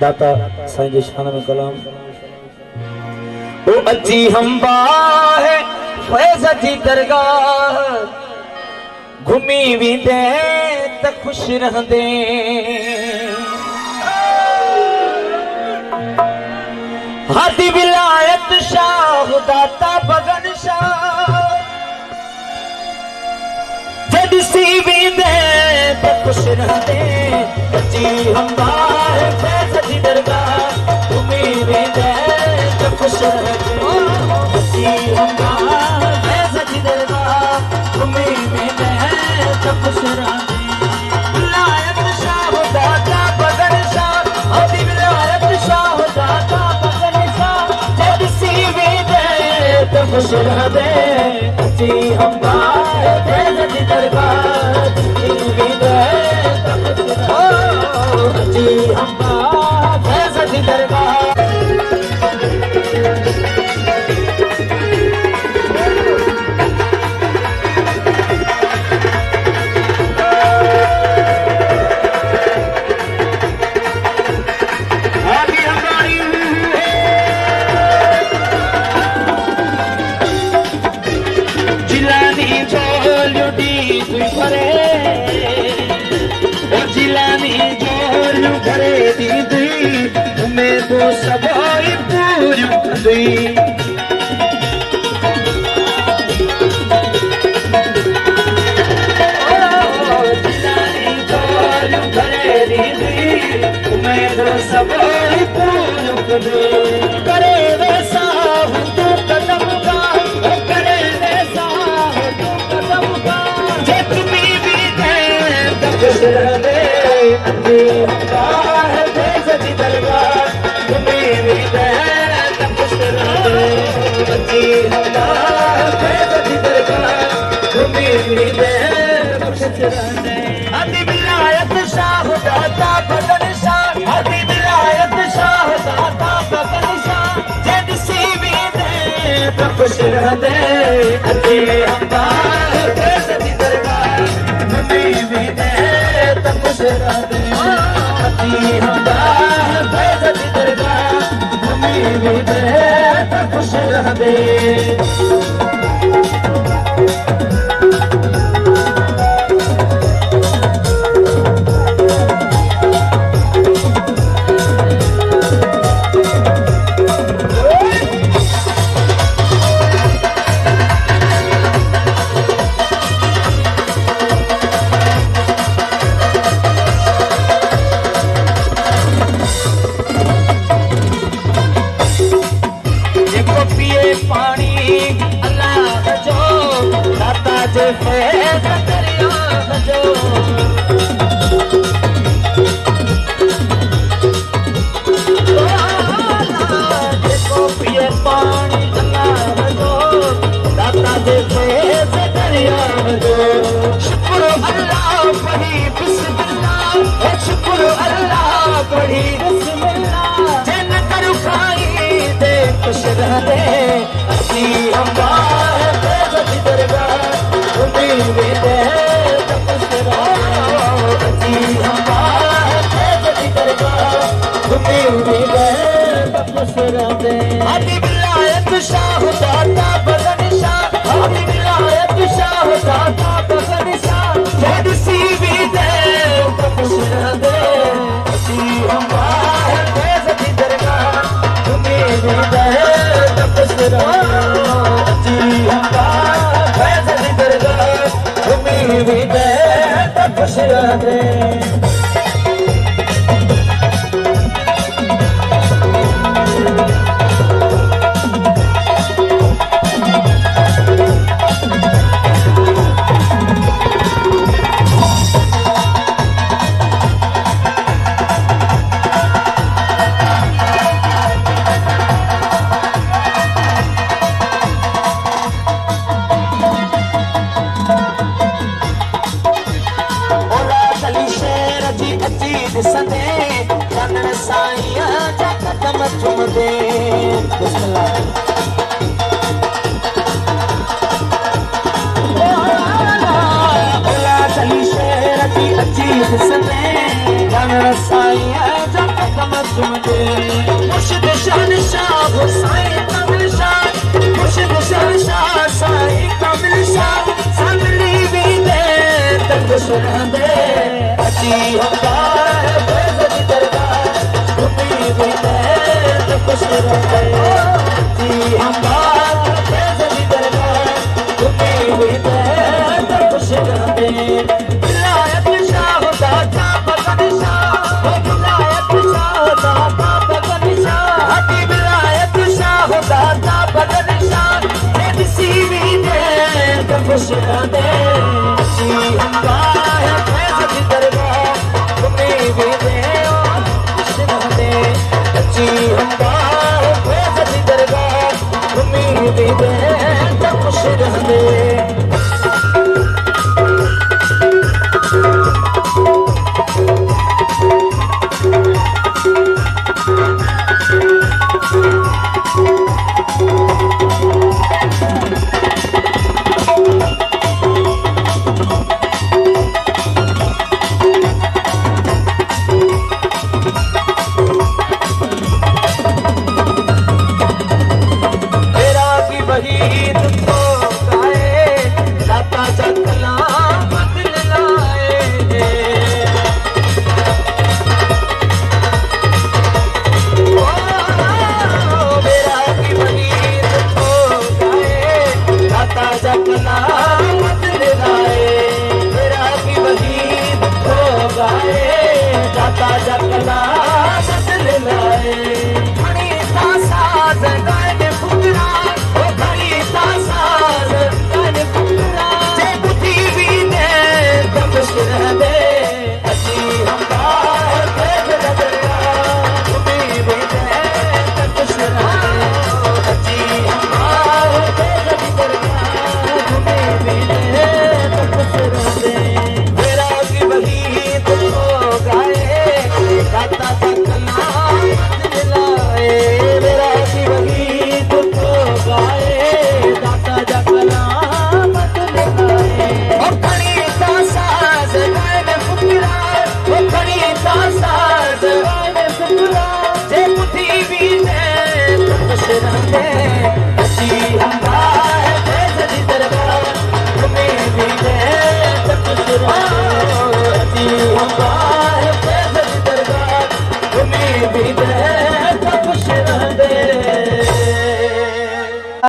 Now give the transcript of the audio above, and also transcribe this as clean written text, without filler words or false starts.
दाता साईं जी शान में कलाम। ओ अजी हम बाहे फैज़ जी दरगाह घुमी वींदे त खुश रहंदे। हादी विलायत शाह दाता बगन शाह जद सी वींदे त खुश रहंदे। अजी हम बाहे फैज़ जी दरगाह घुमी वींदे त खुश रहंदे। अजी हम बाहे फैज़ जी दरगाह घुमी वींदे त खुश रहंदे। विलायत शाह दाता बगन शाह हादी विलायत शाह दाता बगन शाह जद सी वींदे त खुश रहंदे। अजी हम बाहे फैज़ जी दरगाह घुमी वींदे त खुश रहंदे। अजी हम बाहे फैज़ जी दरगाह तो सवाई पूरी खंदी। सवाई पूरी खंदी करे वैसा तू कदम का करे वैसा तू कदम का जे तुम्हें भी दे तब दे। अजी है फैज़ जी दरगाह घुमी वींदे त खुश रहंदे। अजी फैज़ जी दरगाह घुमी वींदे त खुश रहंदे। हादी विलायत शाह दाता बगन शाह हादी विलायत शाह दाता बगन शाह जद सी वींदे त खुश रहंदे। अजी फैज़ जी दरगाह घुमी वींदे त खुश रहंदे। अजी फैज़ जी दरगाह घुमी वींदे त खुश रहंदे। पानी अल्लाह जो दाता जे फैज़ दरिया जो जेको पिए पानी अल्लाह जो दाता जे फैज़ दरिया जो। शुक्र अल्लाह पढ़ी बिस्मिल्लाह शुक्र अल्लाह पढ़ी बिस्मिल्लाह जन करू खाई दे खुश रहंदे। अजी हम बाहे फैज़ जी दरगाह घुमी वींदे त खुश रहंदे। अजी हम बाहे फैज़ जी दरगाह घुमी वींदे त खुश रहंदे। हादी विलायत शाह दाता बगन शाह हादी विलायत शाह दाता बगन शाह जद सी वींदे त खुश रहंदे। अजी हम बाहे फैज़ जी दरगाह घुमी वींदे त खुश रहंदे। अजी फैज़ जी दरगाह घुमी वींदे त खुश रहंदे। मुझे मुर्शिद शहनशाह हुसैन कामिल शाह मुर्शिद शहनशाह साईं कामिल शाह सांगली भी दे तक सुनांदे अची हमार फैज़ दी दरबार घुमी भी दे तक सुनांदे अची हमार फैज़ दी दरबार घुमी भी दे तक सुनांदे विलायत शाह दाता बदन शाह विलायत शाह दाता बदन शाह हटी विलायत शाह दाता बदन शाह दिसी भी दे तक सुनांदे